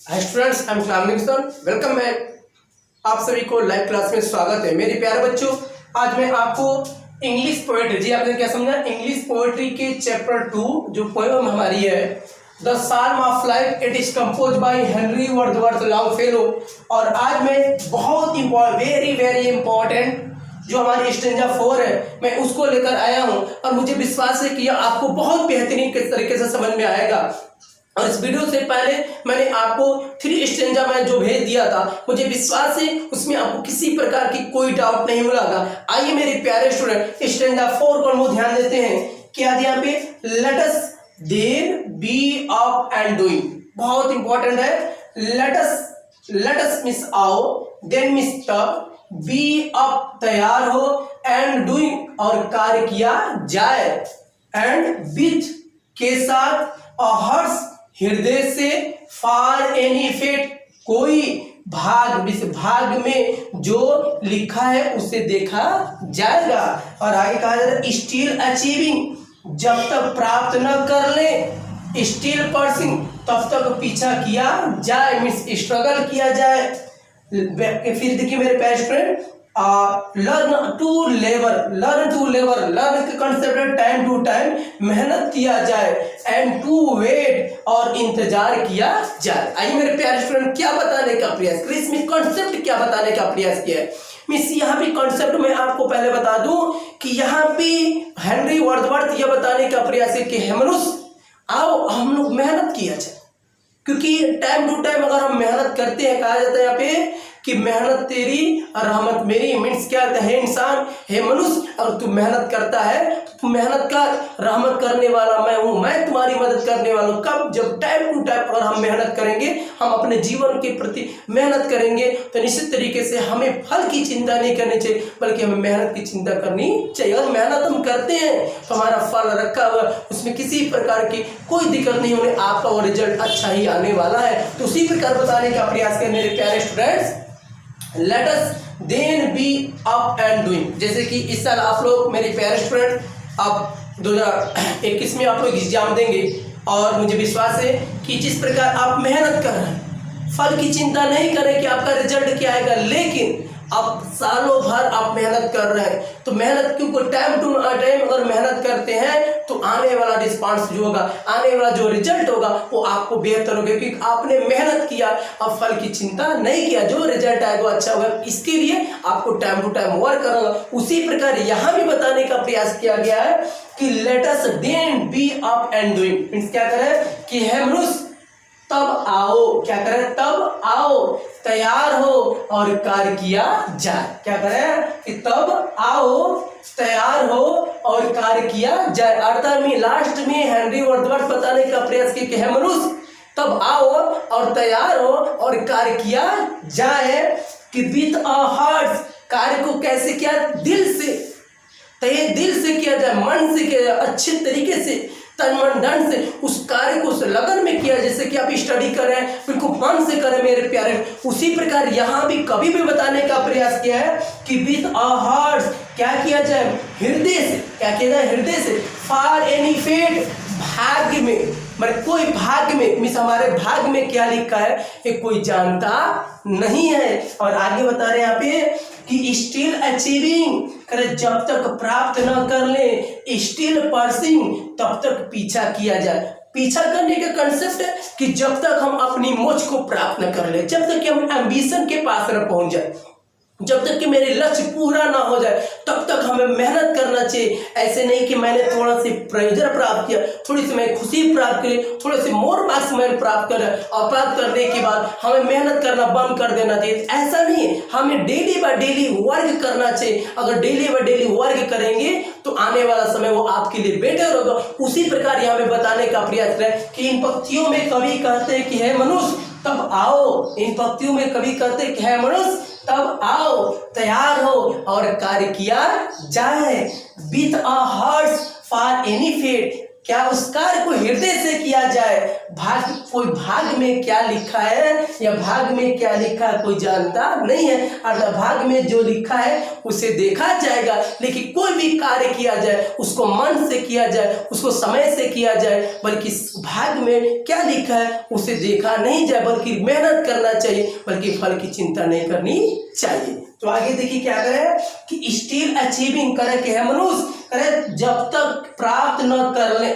Hi students, I am क्लामनिंग sir, welcome back. आप सभी को लाइव क्लास में स्वागत है। मेरे प्यारे बच्चों, आज मैं आपको इंग्लिश पोएट्री, जी आपने क्या समझा, इंग्लिश पोएट्री के चैप्टर 2 जो पोएम हमारी है the psalm of life, it is compose by Henry Wordsworth Longfellow. और आज मैं बहुत वेरी वेरी इंपॉर्टेंट जो हमारी स्टेंजा 4 है, मैं उसको लेकर आया हूं और मुझे विश्वास है कि आपको बहुत बेहतरीन किस तरीके से समझ में आएगा। और इस वीडियो से पहले मैंने आपको 3 स्टेंजा में जो भेज दिया था, मुझे विश्वास है उसमें आपको किसी प्रकार की कोई डाउट नहीं होगा। आइए मेरे प्यारे स्टूडेंट, स्टेंजा 4 पर हम ध्यान देते हैं। क्या दिया यहाँ पे, let us there be up and doing, बहुत इंपॉर्टेंट है। लेट अस मिस आओ, देन मिस तब, बी अप तैयार हो, एंड डूइंग और कार्य किया जाए, एंड विथ के साथ, और हर्ष हृदय से, फॉर एनी फेट कोई भाग, इस भाग में जो लिखा है उसे देखा जाएगा। और आगे कहा जा रहा है स्टिल अचीविंग, जब तक प्राप्त न कर ले, स्टिल परसिंग तब तक पीछा किया जाए, मीन्स स्ट्रगल किया जाए। फिर देखिए मेरे प्यारे friend, learn to labour, learn का कंसेप्ट है टाइम टू टाइम, मेहनत किया जाए, एंड टू वेट और इंतजार किया जाए। आइए मेरे प्यारे स्टूडेंट, क्या बताने का प्रयास किया, इसमें कंसेप्ट क्या बताने का प्रयास किया है। मिस यहाँ पे कंसेप्ट में आपको पहले बता दूं कि यहाँ पे हेनरी वर्ड्सवर्थ यह बताने का प्रयास है कि मनुष्य आओ हम लोग मेहनत किया जाए, क्योंकि टाइम टू टाइम अगर हम मेहनत करते हैं, कहा जाता है यहाँ पे कि मेहनत तेरी और रहमत मेरी, मीन्स क्या है इंसान, है मनुष्य, अगर तू मेहनत करता है तो तू मेहनत कर, रहमत करने वाला मैं हूँ, मैं तुम्हारी मदद करने वाला हूँ। कब, जब टाइम टू टाइम अगर हम मेहनत करेंगे, हम अपने जीवन के प्रति मेहनत करेंगे, तो निश्चित तरीके से हमें फल की चिंता नहीं करनी चाहिए, बल्कि हमें मेहनत की चिंता करनी चाहिए। और मेहनत हम करते हैं तो हमारा फल रखा हुआ, उसमें किसी प्रकार की कोई दिक्कत नहीं होने, आपका वो रिजल्ट अच्छा ही आने वाला है। तो उसी प्रकार बताने का प्रयास करें मेरे प्यारे students, let us then be up and doing. जैसे कि इस साल आप लोग मेरे प्यारे स्टूडेंट, आप 2021 में आप लोग एग्जाम देंगे, और मुझे विश्वास है कि जिस प्रकार आप मेहनत कर रहे हैं, फल की चिंता नहीं करें कि आपका रिजल्ट क्या आएगा, लेकिन आप सालों भर आप मेहनत कर रहे हैं, तो मेहनत क्योंकि टाइम टू टाइम अगर मेहनत करते हैं तो आने वाला रिस्पांस जो होगा, आने वाला जो रिजल्ट होगा वो आपको बेहतर होगा, क्योंकि आपने मेहनत किया और फल की चिंता नहीं किया, जो रिजल्ट आएगा वो अच्छा होगा। इसके लिए आपको टाइम टू टाइम वर्क करना होगा। उसी प्रकार यहाँ भी बताने का प्रयास किया गया है कि let us then be up and doing, means क्या करें कि है मनुष्य तब आओ, क्या करें, तब आओ, तैयार हो और कार्य किया जाए। क्या करें कि तब आओ, तैयार हो और कार्य किया जाए। अर्थात में लास्ट में हेनरी वर्ड्सवर्थ बताने का प्रयास किया कि है मनुष्य तब आओ और तैयार हो और कार्य किया जाए, कि विथ अ हार्ट, कार्य को कैसे किया, दिल से, तय दिल से किया जाए, मन से किया जाए, अच्छे तरीके से, तन मन धन से उस कार्य को उस लगन में किया, जैसे कि आप स्टडी करें बिल्कुल मन से करें मेरे प्यारे। उसी प्रकार यहाँ भी कभी भी बताने का प्रयास किया है कि विथ अ हार्ट क्या किया जाए, हृदय से, क्या किया जाए, हृदय से, फॉर एनी फेट, भाग्य में, मतलब कोई भाग्य में, मीन्स हमारे भाग्य में क्या लिखा है ये कोई जानता नहीं है। और आगे बता रहे हैं यहाँ पे कि स्टिल अचीविंग, करे जब तक प्राप्त न कर ले, स्टिल परसिंग तब तक पीछा किया जाए। पीछा करने का कंसेप्ट है कि जब तक हम अपनी मोक्ष को प्राप्त न कर ले, जब तक कि हम एम्बिशन के पास न पहुंच जाए, जब तक कि मेरे लक्ष्य पूरा ना हो जाए, तब तक हमें मेहनत करना चाहिए। ऐसे नहीं कि मैंने थोड़ा सी प्रेजर प्राप्त किया, थोड़ी सी मैं खुशी प्राप्त करी, थोड़े से मोर मार्क्स मैंने प्राप्त कर, और प्राप्त करने के बाद हमें मेहनत करना बंद कर देना चाहिए, ऐसा नहीं है। हमें डेली बाय डेली वर्क करना चाहिए। अगर डेली बाय डेली वर्क करेंगे तो आने वाला समय वो आपके लिए बेटर होगा। उसी प्रकार यहाँ पे बताने का प्रयास है कि इन पंक्तियों में कवि कहते हैं कि है मनुष्य तब आओ, इन पंक्तियों में कवि कहते हैं कि है मनुष्य तब आओ, तैयार हो और कार्य किया जाए, with a heart for any fate, क्या उस कार्य को हृदय से किया जाए, कोई भाग में क्या लिखा है या भाग में क्या लिखा है कोई जानता नहीं है, अर्थात भाग में जो लिखा है उसे देखा जाएगा। लेकिन कोई भी कार्य किया जाए उसको मन से किया जाए, उसको समय से किया जाए, बल्कि भाग में क्या लिखा है उसे देखा नहीं जाए, बल्कि मेहनत करना चाहिए, बल्कि फल की चिंता नहीं करनी चाहिए। तो आगे देखिए क्या करे कि स्टिल अचीविंग करे कि है मनुष्य करे जब तक प्राप्त न कर ले,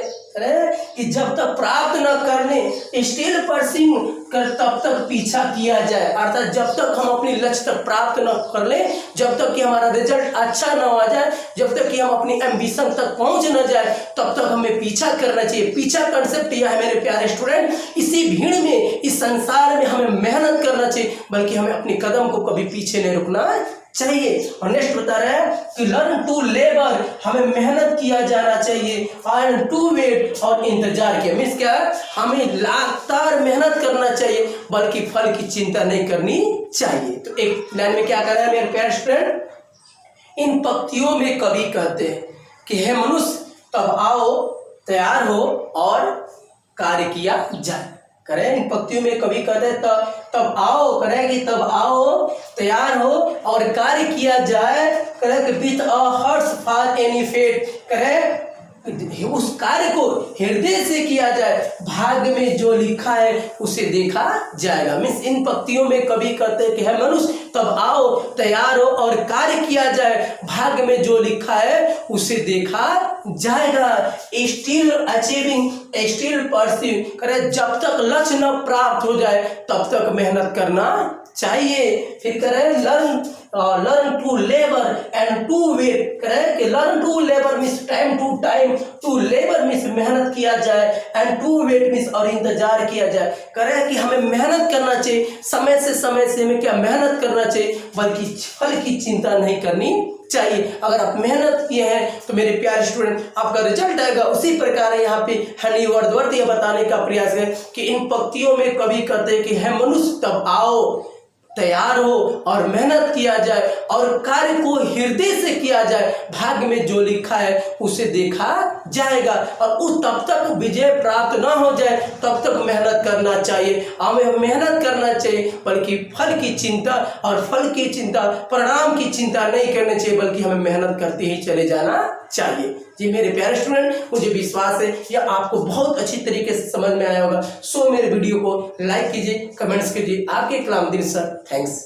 कि जब तक प्राप्त न करने स्टिल परस्यू कर तब तक पीछा किया जाए, अर्थात जब तक हम अपनी लक्ष्य तक प्राप्त न कर ले, जब तक कि हमारा रिजल्ट अच्छा न आ जाए, जब तक कि हम अपनी एम्बिशन तक पहुंच न जाए, तब तक हमें पीछा करना चाहिए। पीछा कंसेप्ट यह है मेरे प्यारे स्टूडेंट, इसी भीड़ में इस संसार में हमें मेहनत करना चाहिए, बल्कि हमें अपनी कदम को कभी पीछे नहीं रुकना चाहिए। और नेक्स्ट बता रहे हैं कि लर्न टू लेबर, हमें मेहनत किया जाना चाहिए, और टू वेट और इंतजार किया, मीन्स क्या है हमें लगातार मेहनत करना चाहिए, बल्कि फल की चिंता नहीं करनी चाहिए। तो एक लाइन में क्या कर रहा है मेरे प्यारे स्टूडेंट, इन पंक्तियों में कवि कहते हैं कि हे मनुष्य तब आओ तैयार हो और कार्य किया जाए। करें इन पंक्तियों में कवि कहते हैं तब आओ, करें कि तब आओ तैयार हो और कार्य किया जाए, करें कि with a hurts for any fate, करें उस कार्य को हृदय से किया जाए, भाग में जो लिखा है उसे देखा जाएगा। मीन्स इन पंक्तियों में कवि कहते हैं कि है मनुष्य तब आओ तैयार हो और कार्य किया जाए, भाग में जो लिखा है उसे देखा जाएगा। स्टिल अचीविंग स्टिल परस्यू, करे जब तक लक्ष्य न प्राप्त हो जाए तब तक मेहनत करना चाहिए। फिर करें learn to labour and to wait, करें कि learn to labour means time to labour means मेहनत किया जाए, एंड टू वेट मीन्स और इंतजार किया जाए। करें कि हमें मेहनत करना चाहिए, समय से हमें क्या मेहनत करना चाहिए, बल्कि फल की चिंता नहीं करनी चाहिए। अगर आप मेहनत किए हैं तो मेरे प्यारे स्टूडेंट आपका रिजल्ट आएगा। उसी प्रकार यहाँ पे हेनरी वर्ड्सवर्थ यह बताने का प्रयास है कि इन पंक्तियों में कवि कहते हैं कि है मनुष्य तब आओ तैयार हो और मेहनत किया जाए और कार्य को हृदय से किया जाए, भाग्य में जो लिखा है उसे देखा जाएगा। और उस तब तक विजय प्राप्त ना हो जाए तब तक मेहनत करना चाहिए, हमें मेहनत करना चाहिए, बल्कि फल की चिंता और फल की चिंता परिणाम की चिंता नहीं करनी चाहिए, बल्कि हमें मेहनत करते ही चले जाना चाहिए। जी मेरे प्यारे स्टूडेंट, मुझे विश्वास है यह आपको बहुत अच्छी तरीके से समझ में आया होगा। सो मेरे वीडियो को लाइक कीजिए, कमेंट्स कीजिए। आपके कलामुद्दीन सर, थैंक्स।